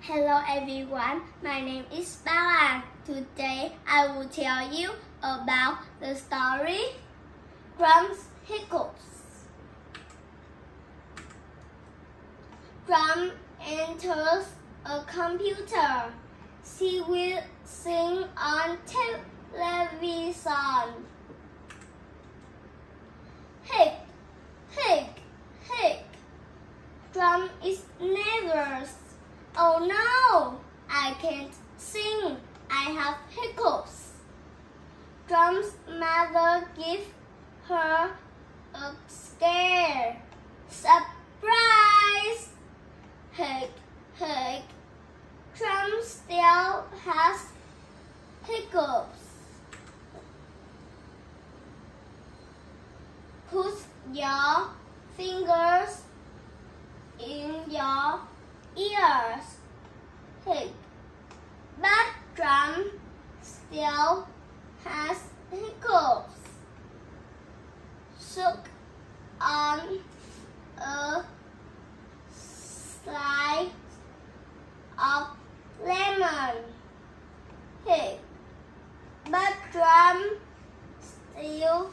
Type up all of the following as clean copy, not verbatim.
Hello everyone, my name is Bella. Today I will tell you about the story Drum's Hiccups. Drum enters a computer. She will sing on television. Hic, hic, hic. Drum is nervous. Oh no, I can't sing. I have hiccups. Drum's mother gives her a scare. Surprise! Hic, hic. Drum still has hiccups. Put your fingers in your ears. Hic. But Drum still has hiccups. Suck on a slice of lemon. Hic. But Drum still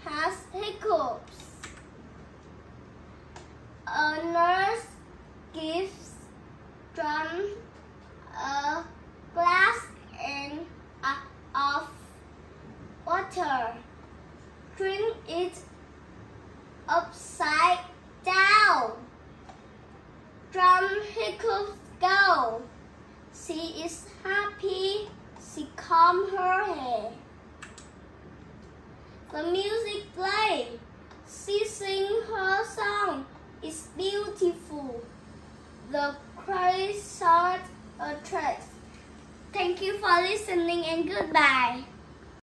has hiccups. A nurse gives Drum a glass of water. Drink it upside down. Drum hiccups go. She is happy. She combs her hair. The music plays. She sings her song. It's beautiful. The credits start a track. Thank you for listening and goodbye.